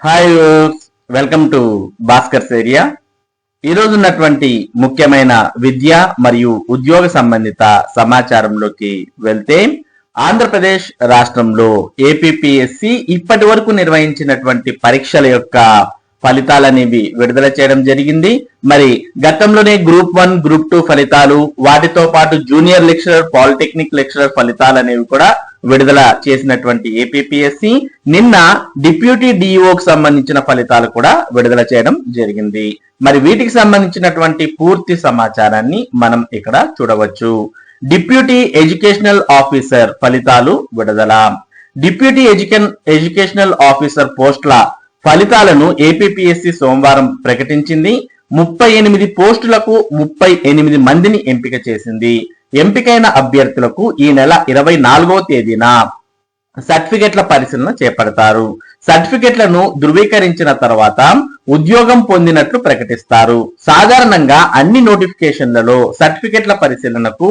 Hi, welcome to Bhaskar's area. ఈరోజు ఉన్నటువంటి ముఖ్యమైన విద్య మరియు ఉద్యోగ సంబంధిత సమాచారంలోకి వెళ్తే, ఆంధ్రప్రదేశ్ రాష్ట్రంలో ఏపీపీఎస్సి ఇప్పటి వరకు నిర్వహించినటువంటి పరీక్షల యొక్క ఫలితాలనేవి విడుదల చేయడం జరిగింది. మరి గతంలోనే గ్రూప్ 1, గ్రూప్ 2 ఫలితాలు, వాటితో పాటు జూనియర్ లెక్చరర్, పాలిటెక్నిక్ లెక్చరర్ ఫలితాలు అనేవి కూడా విడుదల చేసినటువంటి ఏపీపీఎస్సి నిన్న డిప్యూటీ డిఈఓకి సంబంధించిన ఫలితాలు కూడా విడుదల చేయడం జరిగింది. మరి వీటికి సంబంధించినటువంటి పూర్తి సమాచారాన్ని మనం ఇక్కడ చూడవచ్చు. డిప్యూటీ ఎడ్యుకేషనల్ ఆఫీసర్ ఫలితాలు విడుదల. డిప్యూటీ ఎడ్యుకేషనల్ ఆఫీసర్ పోస్టుల ఫలితాలను ఏపీపీఎస్సి సోమవారం ప్రకటించింది. 38 పోస్టులకు 38 మందిని ఎంపిక చేసింది. ఎంపికైన అభ్యర్థులకు ఈ నెల 24వ తేదీన సర్టిఫికెట్ల పరిశీలన చేపడతారు. సర్టిఫికెట్లను ధృవీకరించిన తర్వాత ఉద్యోగం పొందినట్లు ప్రకటిస్తారు. సాధారణంగా అన్ని నోటిఫికేషన్లలో సర్టిఫికెట్ల పరిశీలనకు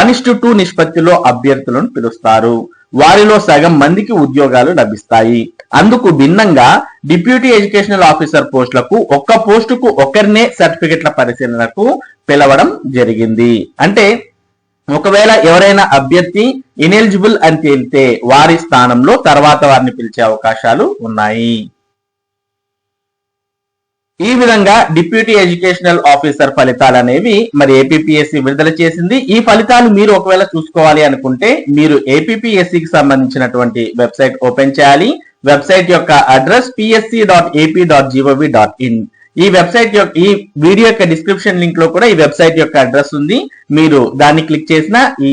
1:2 నిష్పత్తిలో అభ్యర్థులను పిలుస్తారు. వారిలో సగం మందికి ఉద్యోగాలు లభిస్తాయి. అందుకు భిన్నంగా డిప్యూటీ ఎడ్యుకేషనల్ ఆఫీసర్ పోస్టులకు ఒక్క పోస్టుకు ఒకరినే సర్టిఫికెట్ల పరిశీలనకు పిలవడం జరిగింది. అంటే ఒకవేళ ఎవరైనా అభ్యర్థి ఇనెలిజిబుల్ అని తేలితే వారి స్థానంలో తర్వాత వారిని పిలిచే అవకాశాలు ఉన్నాయి. ఈ విధంగా డిప్యూటీ ఎడ్యుకేషనల్ ఆఫీసర్ ఫలితాలు అనేవి మరి ఏపీపీఎస్సి విడుదల చేసింది. ఈ ఫలితాలు మీరు ఒకవేళ చూసుకోవాలి అనుకుంటే మీరు ఏపీపీఎస్సికి సంబంధించినటువంటి వెబ్సైట్ ఓపెన్ చేయాలి. వెబ్సైట్ యొక్క అడ్రస్ psc.ap.gov.in. ఈ వెబ్సైట్ యొక్క ఈ వీడియో యొక్క డిస్క్రిప్షన్ లింక్ లో కూడా ఈ వెబ్సైట్ యొక్క అడ్రస్ ఉంది. మీరు దాన్ని క్లిక్ చేసినా ఈ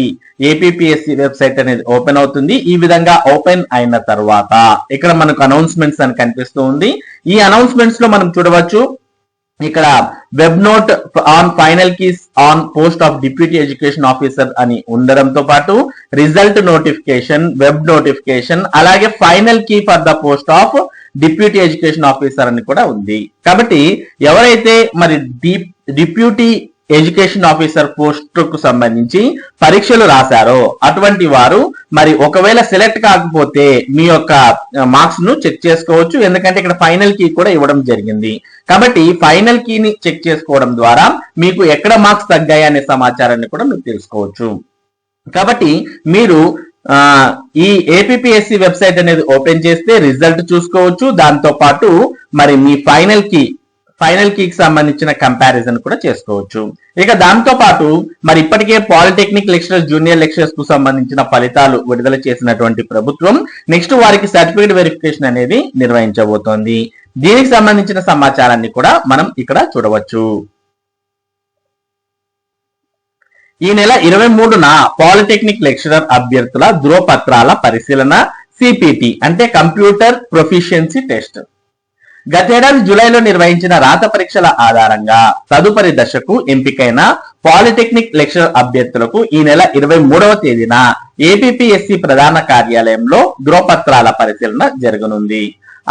ఏపీపీఎస్సి వెబ్సైట్ అనేది ఓపెన్ అవుతుంది. ఈ విధంగా ఓపెన్ అయిన తర్వాత ఇక్కడ మనకు అనౌన్స్మెంట్స్ అని కనిపిస్తూ ఉంది. ఈ అనౌన్స్మెంట్స్ లో మనం చూడవచ్చు, ఇక్కడ web note on final keys on post of deputy education officer అని ఉండడంతో పాటు రిజల్ట్ నోటిఫికేషన్, వెబ్ నోటిఫికేషన్, అలాగే final key for the post of deputy education officer అని కూడా ఉంది. కాబట్టి ఎవరైతే మరి డిప్యూటీ ఎడ్యుకేషన్ ఆఫీసర్ పోస్ట్ కు సంబంధించి పరీక్షలు రాశారో అటువంటి వారు మరి ఒకవేళ సెలెక్ట్ కాకపోతే మీ యొక్క మార్క్స్ ను చెక్ చేసుకోవచ్చు. ఎందుకంటే ఇక్కడ ఫైనల్ కీ కూడా ఇవ్వడం జరిగింది. కాబట్టి ఫైనల్ కీని చెక్ చేసుకోవడం ద్వారా మీకు ఎక్కడ మార్క్స్ తగ్గాయి అనే సమాచారాన్ని కూడా మీరు తెలుసుకోవచ్చు. కాబట్టి మీరు ఈ ఏపీపీఎస్సి వెబ్సైట్ అనేది ఓపెన్ చేస్తే రిజల్ట్ చూసుకోవచ్చు. దాంతో పాటు మరి మీ ఫైనల్ కీకి సంబంధించిన కంపారిజన్ కూడా చేసుకోవచ్చు. ఇక దాంతో పాటు మరి ఇప్పటికే పాలిటెక్నిక్ లెక్చరర్స్, జూనియర్ లెక్చరర్స్ కు సంబంధించిన ఫలితాలు విడుదల చేసినటువంటి ప్రభుత్వం నెక్స్ట్ వారికి సర్టిఫికేట్ వెరిఫికేషన్ అనేది నిర్వహించబోతోంది. దీనికి సంబంధించిన సమాచారాన్ని కూడా మనం ఇక్కడ చూడవచ్చు. ఈ నెల 23న పాలిటెక్నిక్ లెక్చరర్ అభ్యర్థుల ధృవపత్రాల పరిశీలన, సిపిటి అంటే కంప్యూటర్ ప్రొఫిషియన్సీ టెస్ట్. గతేడాది జూలైలో నిర్వహించిన రాత పరీక్షల ఆధారంగా తదుపరి దశకు ఎంపికైన పాలిటెక్నిక్ లెక్చరర్ అభ్యర్థులకు ఈ నెల 23వ తేదీన ఏపీపీఎస్సి ప్రధాన కార్యాలయంలో ధృవపత్రాల పరిశీలన జరగనుంది.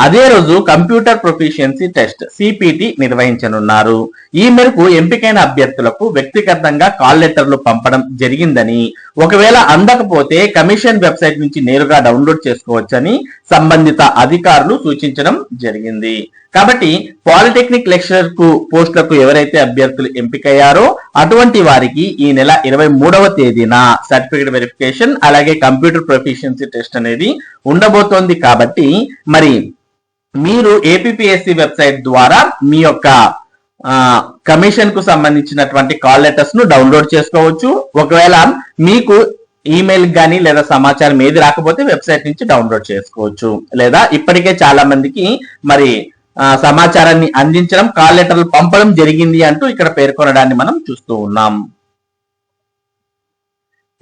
అదే రోజు కంప్యూటర్ ప్రొఫిషియన్సీ టెస్ట్ సిపిటి నిర్వహించనున్నారు. ఈ మేరకు ఎంపికైన అభ్యర్థులకు వ్యక్తిగతంగా కాల్ లెటర్లు పంపడం జరిగిందని, ఒకవేళ అందకపోతే కమిషన్ వెబ్సైట్ నుంచి నేరుగా డౌన్లోడ్ చేసుకోవచ్చని సంబంధిత అధికారులు సూచించడం జరిగింది. కాబట్టి పాలిటెక్నిక్ లెక్చరర్ కు పోస్టులకు ఎవరైతే అభ్యర్థులు ఎంపికయ్యారో అటువంటి వారికి ఈ నెల 23వ తేదీన సర్టిఫికేట్ వెరిఫికేషన్ అలాగే కంప్యూటర్ ప్రొఫిషియన్సీ టెస్ట్ అనేది ఉండబోతోంది. కాబట్టి మరి మీరు ఏపీపీఎస్సి వెబ్సైట్ ద్వారా మీ యొక్క కమిషన్ కు సంబంధించినటువంటి కాల్ లెటర్స్ ను డౌన్లోడ్ చేసుకోవచ్చు. ఒకవేళ మీకు ఈమెయిల్ కానీ లేదా సమాచారం ఏది రాకపోతే వెబ్సైట్ నుంచి డౌన్లోడ్ చేసుకోవచ్చు. లేదా ఇప్పటికే చాలా మందికి మరి సమాచారాన్ని అందించడం, కాల్ లెటర్లు పంపడం జరిగింది అంటూ ఇక్కడ పేర్కొనడాన్ని మనం చూస్తూ ఉన్నాం.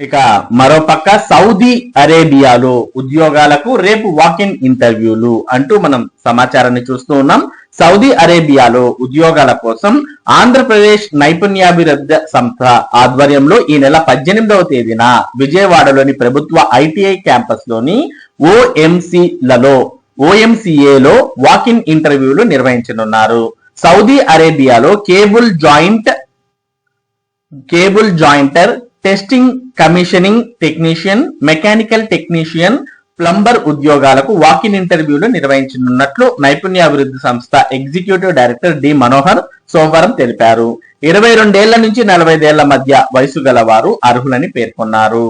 ఇక మరోపక్క సౌదీ అరేబియాలో ఉద్యోగాలకు రేపు వాకిన్ ఇంటర్వ్యూలు అంటూ మనం సమాచారాన్ని చూస్తూ ఉన్నాం. సౌదీ అరేబియాలో ఉద్యోగాల కోసం ఆంధ్రప్రదేశ్ నైపుణ్యాభివృద్ధి సంస్థ ఆధ్వర్యంలో ఈ నెల 18వ తేదీన విజయవాడలోని ప్రభుత్వ ఐటీఐ క్యాంపస్ లోని ఓఎంసీఏలో వాకిన్ ఇంటర్వ్యూలు నిర్వహించనున్నారు. సౌదీ అరేబియాలో cable jointer, testing commissioning technician, mechanical technician, plumber ఉద్యోగాలకు వాకిన్ ఇంటర్వ్యూలు నిర్వహించనున్నట్లు నైపుణ్యాభివృద్ధి సంస్థ ఎగ్జిక్యూటివ్ డైరెక్టర్ డి మనోహర్ సోమవారం తెలిపారు. 22 ఏళ్ల నుంచి 45 ఏళ్ల మధ్య వయసు గల వారు అర్హులని పేర్కొన్నారు.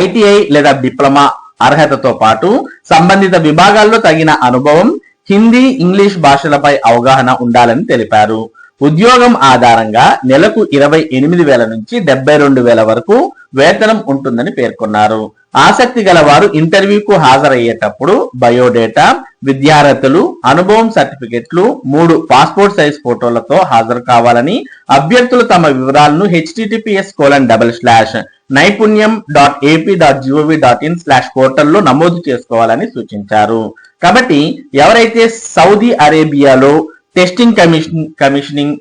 ఐటీఐ లేదా డిప్లొమా అర్హతతో పాటు సంబంధిత విభాగాల్లో తగిన అనుభవం, హిందీ, ఇంగ్లీష్ భాషలపై అవగాహన ఉండాలని తెలిపారు. ఉద్యోగం ఆధారంగా నెలకు 28,000 నుంచి 72,000 వరకు వేతనం ఉంటుందని పేర్కొన్నారు. ఆసక్తి గల వారు ఇంటర్వ్యూకు హాజరయ్యేటప్పుడు బయోడేటా, విద్యార్హతలు, అనుభవం సర్టిఫికెట్లు, 3 పాస్పోర్ట్ సైజ్ ఫోటోలతో హాజరు కావాలని, అభ్యర్థులు తమ వివరాలను https://naipunyam.ap.gov.in పోర్టల్లో నమోదు చేసుకోవాలని సూచించారు. కాబట్టి ఎవరైతే సౌదీ అరేబియాలో testing commissioning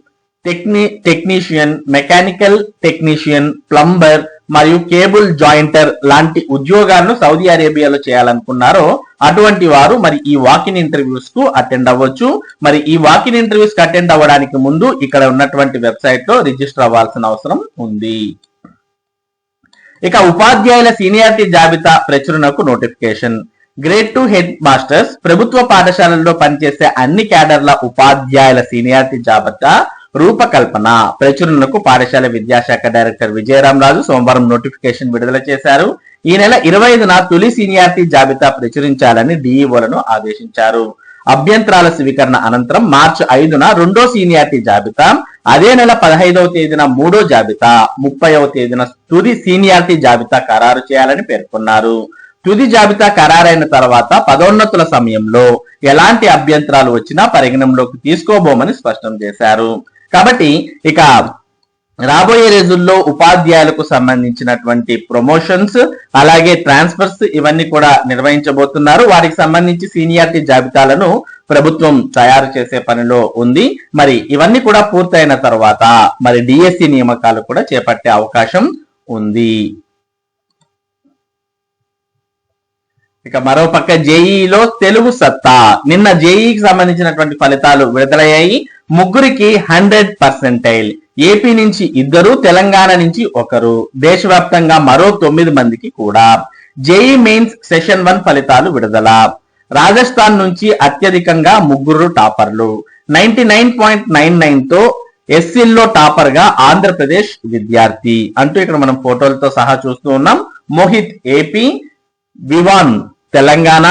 technician, mechanical technician, plumber మరియు కేబుల్ జాయింటర్ లాంటి ఉద్యోగాలను సౌదీ అరేబియాలో చేయాలనుకున్నారో అటువంటి వారు మరి ఈ వాకిన్ ఇంటర్వ్యూస్ కు అటెండ్ అవ్వచ్చు. మరి ఈ వాకిన్ ఇంటర్వ్యూస్ కు అటెండ్ అవ్వడానికి ముందు ఇక్కడ ఉన్నటువంటి వెబ్సైట్ లో రిజిస్టర్ అవ్వాల్సిన అవసరం ఉంది. ఇక ఉపాధ్యాయుల సీనియారిటీ జాబితా ప్రచురణకు నోటిఫికేషన్. గ్రేడ్ 2 హెడ్ మాస్టర్స్, ప్రభుత్వ పాఠశాలల్లో పనిచేసే అన్ని క్యాడర్ల ఉపాధ్యాయుల సీనియారిటీ జాబితా రూపకల్పన ప్రచురణకు పాఠశాల విద్యాశాఖ డైరెక్టర్ విజయరామరాజు సోమవారం నోటిఫికేషన్ విడుదల చేశారు. ఈ నెల 25న తొలి సీనియారిటీ జాబితా ప్రచురించాలని డిఈఓలను ఆదేశించారు. అభ్యంతరాల స్వీకరణ అనంతరం మార్చి 5న రెండో సీనియారిటీ జాబితా, అదే నెల 15వ తేదీన మూడో జాబితా, 30వ తేదీన తుది సీనియారిటీ జాబితా ఖరారు చేయాలని పేర్కొన్నారు. తుది జాబితా ఖరారైన తర్వాత పదోన్నతుల సమయంలో ఎలాంటి అభ్యంతరాలు వచ్చినా పరిగణంలోకి తీసుకోబోమని స్పష్టం చేశారు. కాబట్టి ఇక రాబోయే రోజుల్లో ఉపాధ్యాయులకు సంబంధించినటువంటి ప్రమోషన్స్ అలాగే ట్రాన్స్ఫర్స్ ఇవన్నీ కూడా నిర్వహించబోతున్నారు. వారికి సంబంధించి సీనియారిటీ జాబితాలను ప్రభుత్వం తయారు చేసే పనిలో ఉంది. మరి ఇవన్నీ కూడా పూర్తయిన తర్వాత మరి డిఎస్సి నియామకాలు కూడా చేపట్టే అవకాశం ఉంది. ఇక మరో పక్క జేఈలో తెలుగు సత్తా. నిన్న జేఈకి సంబంధించినటువంటి ఫలితాలు విడుదలయ్యాయి. ముగ్గురికి 100%. ఏపీ నుంచి 2, తెలంగాణ నుంచి 1, దేశవ్యాప్తంగా మరో 9 మందికి కూడా. జేఈ మెయిన్స్ సెషన్ 1 ఫలితాలు విడుదల. రాజస్థాన్ నుంచి అత్యధికంగా 3 టాపర్లు. 99.99తో ఎస్సీల్లో టాపర్ గా ఆంధ్రప్రదేశ్ విద్యార్థి అంటూ ఇక్కడ మనం ఫోటోలతో సహా చూస్తూ ఉన్నాం. మోహిత్ ఏపీ, వివాన్ తెలంగాణ,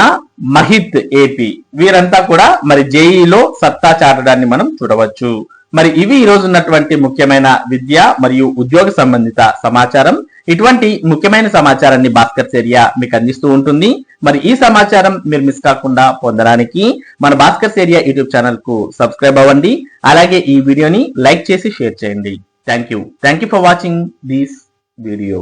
మహిత్ ఏపీ వీరంతా కూడా మరి జేఈలో సత్తా చాటడాన్ని మనం చూడవచ్చు. మరి ఇవి ఈ రోజు ఉన్నటువంటి ముఖ్యమైన విద్య మరియు ఉద్యోగ సంబంధిత సమాచారం. ఇటువంటి ముఖ్యమైన సమాచారాన్ని భాస్కర్స్ ఏరియా మీకు అందిస్తూ ఉంటుంది. మరి ఈ సమాచారం మీరు మిస్ కాకుండా పొందడానికి మన భాస్కర్స్ ఏరియా యూట్యూబ్ ఛానల్ కు సబ్స్క్రైబ్ అవ్వండి. అలాగే ఈ వీడియోని లైక్ చేసి షేర్ చేయండి. Thank you for watching this video.